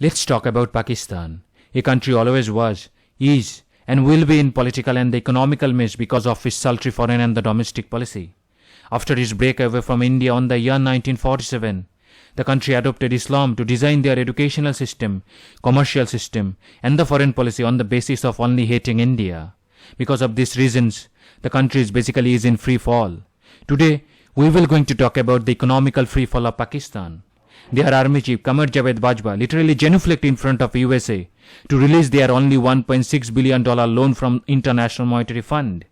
Let's talk about Pakistan. A country always was, is, and will be in political and the economical mess because of its sultry foreign and the domestic policy. After its breakaway from India on the year 1947, the country adopted Islam to design their educational system, commercial system, and the foreign policy on the basis of only hating India. Because of these reasons, the country is basically in free fall. Today, we will going to talk about the economical free fall of Pakistan. Their army chief Qamar Javed Bajwa literally genuflected in front of USA to release their only $1.6 billion loan from International Monetary Fund.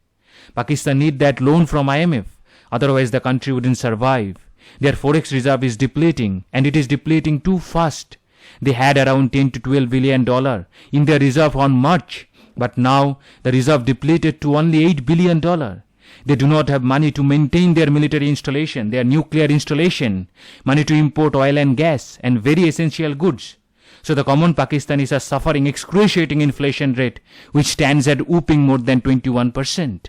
Pakistan need that loan from IMF, otherwise the country wouldn't survive. Their forex reserve is depleting, and it is depleting too fast. They had around $10 to $12 billion in their reserve on March, but now the reserve depleted to only $8 billion. They do not have money to maintain their military installation, their nuclear installation, money to import oil and gas, and very essential goods. So the common Pakistanis are suffering excruciating inflation rate, which stands at whooping more than 21%.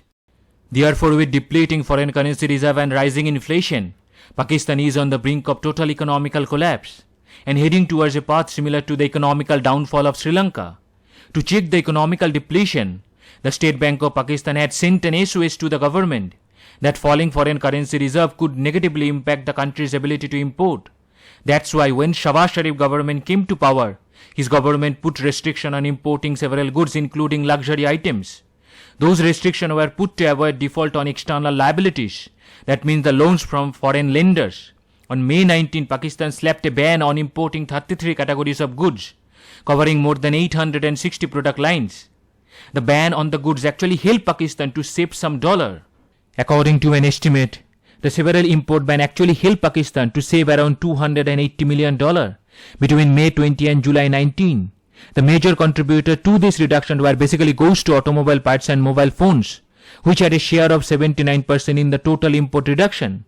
Therefore, with depleting foreign currency reserve and rising inflation, Pakistan is on the brink of total economical collapse and heading towards a path similar to the economical downfall of Sri Lanka. To check the economical depletion, the State Bank of Pakistan had sent an SOS to the government that falling foreign currency reserve could negatively impact the country's ability to import. That's why when Shahbaz Sharif government came to power, his government put restriction on importing several goods including luxury items. Those restrictions were put to avoid default on external liabilities. That means the loans from foreign lenders. On May 19, Pakistan slapped a ban on importing 33 categories of goods, covering more than 860 product lines. The ban on the goods actually helped Pakistan to save some dollar. According to an estimate, the several import ban actually helped Pakistan to save around $280 million between May 20 and July 19. The major contributor to this reduction were basically goes to automobile parts and mobile phones, which had a share of 79% in the total import reduction.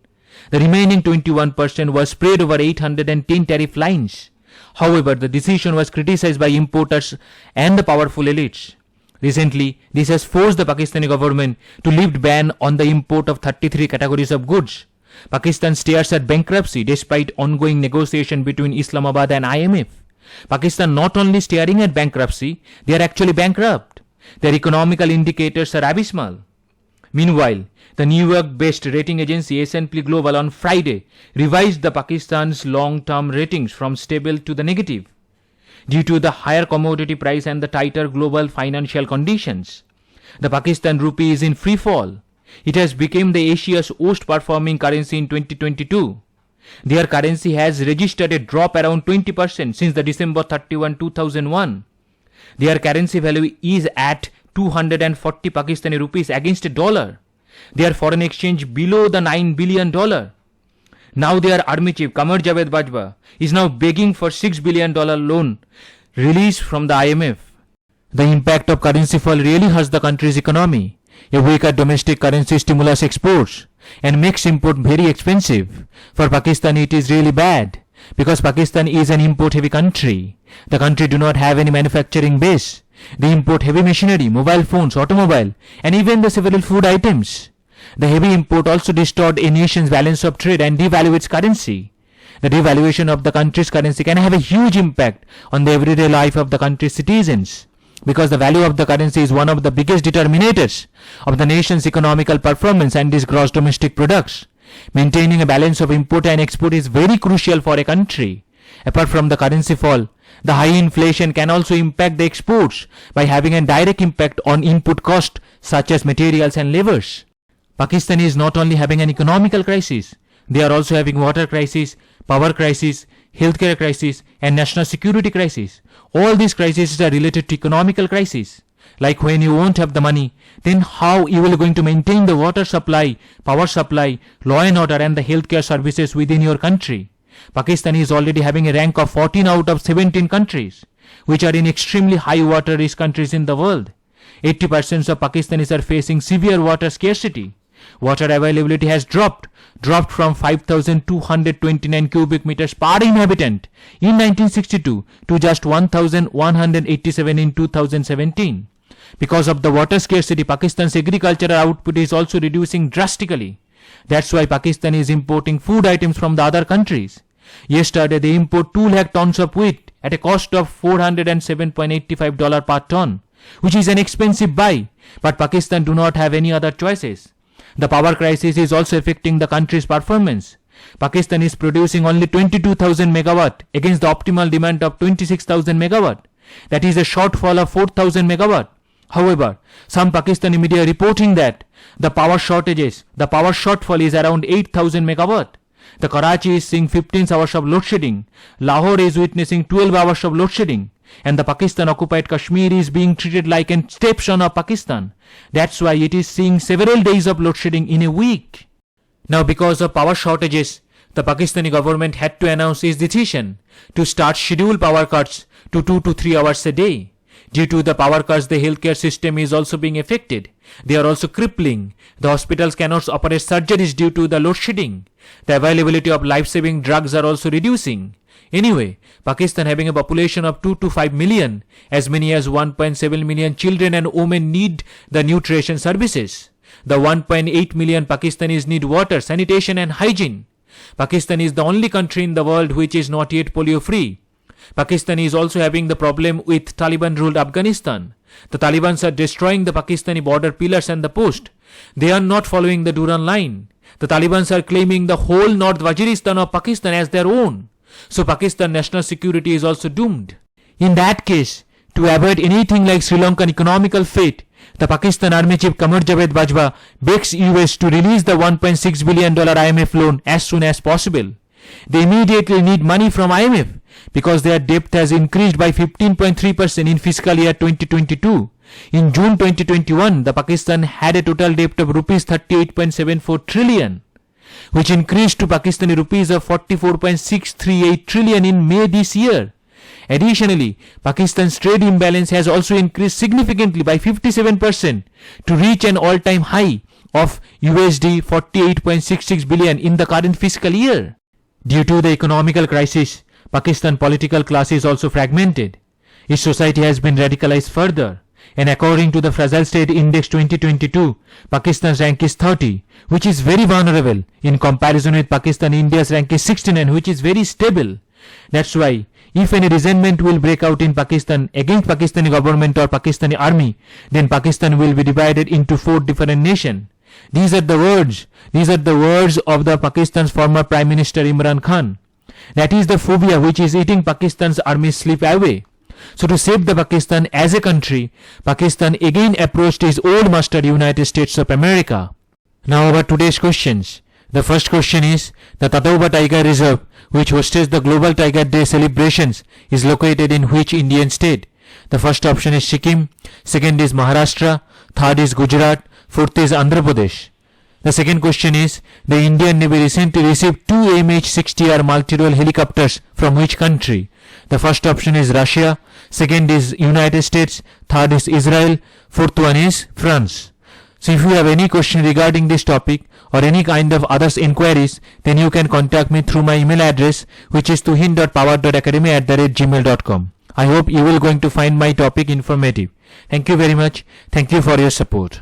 The remaining 21% was spread over 810 tariff lines. However, the decision was criticized by importers and the powerful elites. Recently, this has forced the Pakistani government to lift ban on the import of 33 categories of goods. Pakistan stares at bankruptcy despite ongoing negotiation between Islamabad and IMF. Pakistan not only staring at bankruptcy, they are actually bankrupt. Their economical indicators are abysmal. Meanwhile, the New York-based rating agency S&P Global on Friday revised the Pakistan's long-term ratings from stable to the negative due to the higher commodity price and the tighter global financial conditions. The Pakistan rupee is in free fall. It has become the Asia's worst performing currency in 2022. Their currency has registered a drop around 20% since the December 31, 2001. Their currency value is at 240 Pakistani rupees against a dollar. Their foreign exchange below the $9 billion. Now their army chief Qamar Javed Bajwa is now begging for $6 billion loan release from the IMF. The impact of currency fall really hurts the country's economy. A weaker domestic currency stimulates exports and makes import very expensive. For Pakistan it is really bad because Pakistan is an import heavy country. The country do not have any manufacturing base. They import heavy machinery, mobile phones, automobile, and even the several food items. The heavy import also distorts a nation's balance of trade and devalues its currency. The devaluation of the country's currency can have a huge impact on the everyday life of the country's citizens, because the value of the currency is one of the biggest determinators of the nation's economical performance and its gross domestic products. Maintaining a balance of import and export is very crucial for a country. Apart from the currency fall, the high inflation can also impact the exports by having a direct impact on input costs such as materials and labors. Pakistan is not only having an economical crisis, they are also having water crisis, power crisis, healthcare crisis, and national security crisis. All these crises are related to economical crisis. Like when you won't have the money, then how you will going to maintain the water supply, power supply, law and order, and the healthcare services within your country? Pakistan is already having a rank of 14 out of 17 countries, which are in extremely high water risk countries in the world. 80% of Pakistanis are facing severe water scarcity. Water availability has dropped from 5,229 cubic meters per inhabitant in 1962 to just 1,187 in 2017. Because of the water scarcity, Pakistan's agricultural output is also reducing drastically. That's why Pakistan is importing food items from the other countries. Yesterday, they import 2 lakh tons of wheat at a cost of $407.85 per ton, which is an expensive buy, but Pakistan do not have any other choices. The power crisis is also affecting the country's performance. Pakistan is producing only 22,000 megawatt against the optimal demand of 26,000 megawatt. That is a shortfall of 4,000 megawatt. However, some Pakistani media are reporting that the power shortfall is around 8,000 megawatt. The Karachi is seeing 15 hours of load shedding. Lahore is witnessing 12 hours of load shedding. And the Pakistan occupied Kashmir is being treated like an extension of Pakistan. That's why it is seeing several days of load shedding in a week. Now, because of power shortages, the Pakistani government had to announce its decision to start scheduled power cuts to 2 to 3 hours a day. Due to the power cuts, the healthcare system is also being affected. They are also crippling. The hospitals cannot operate surgeries due to the load shedding. The availability of life-saving drugs are also reducing. Anyway, Pakistan having a population of 2 to 5 million, as many as 1.7 million children and women need the nutrition services. The 1.8 million Pakistanis need water, sanitation and hygiene. Pakistan is the only country in the world which is not yet polio-free. Pakistan is also having the problem with Taliban-ruled Afghanistan. The Taliban are destroying the Pakistani border pillars and the post. They are not following the Duran line. The Taliban are claiming the whole North Waziristan of Pakistan as their own. So Pakistan national security is also doomed. In that case, to avoid anything like Sri Lankan economical fate, the Pakistan Army Chief Qamar Javed Bajwa begs US to release the $1.6 billion IMF loan as soon as possible. They immediately need money from IMF because their debt has increased by 15.3% in fiscal year 2022. In June 2021, the Pakistan had a total debt of rupees 38.74 trillion, which increased to Pakistani rupees of 44.638 trillion in May this year. Additionally, Pakistan's trade imbalance has also increased significantly by 57% to reach an all-time high of USD 48.66 billion in the current fiscal year. Due to the economical crisis, Pakistan political class is also fragmented. Its society has been radicalized further. And according to the Fragile State Index 2022, Pakistan's rank is 30, which is very vulnerable. In comparison with Pakistan, India's rank is 69, which is very stable. That's why, if any resentment will break out in Pakistan against Pakistani government or Pakistani army, then Pakistan will be divided into 4 different nations. These are the words of the Pakistan's former Prime Minister Imran Khan. That is the phobia which is eating Pakistan's army sleep away. So to save the Pakistan as a country, Pakistan again approached his old master United States of America. Now about today's questions. The first question is, the Tatauba Tiger Reserve, which hosts the Global Tiger Day celebrations, is located in which Indian state? The first option is Sikkim, second is Maharashtra, third is Gujarat, fourth is Andhra Pradesh. The second question is, the Indian Navy recently received 2 MH-60R multi-role helicopters from which country? The first option is Russia, second is United States, third is Israel, fourth one is France. So if you have any question regarding this topic or any kind of others inquiries, then you can contact me through my email address, which is tuhin.power.academy@gmail.com. I hope you will going to find my topic informative. Thank you very much. Thank you for your support.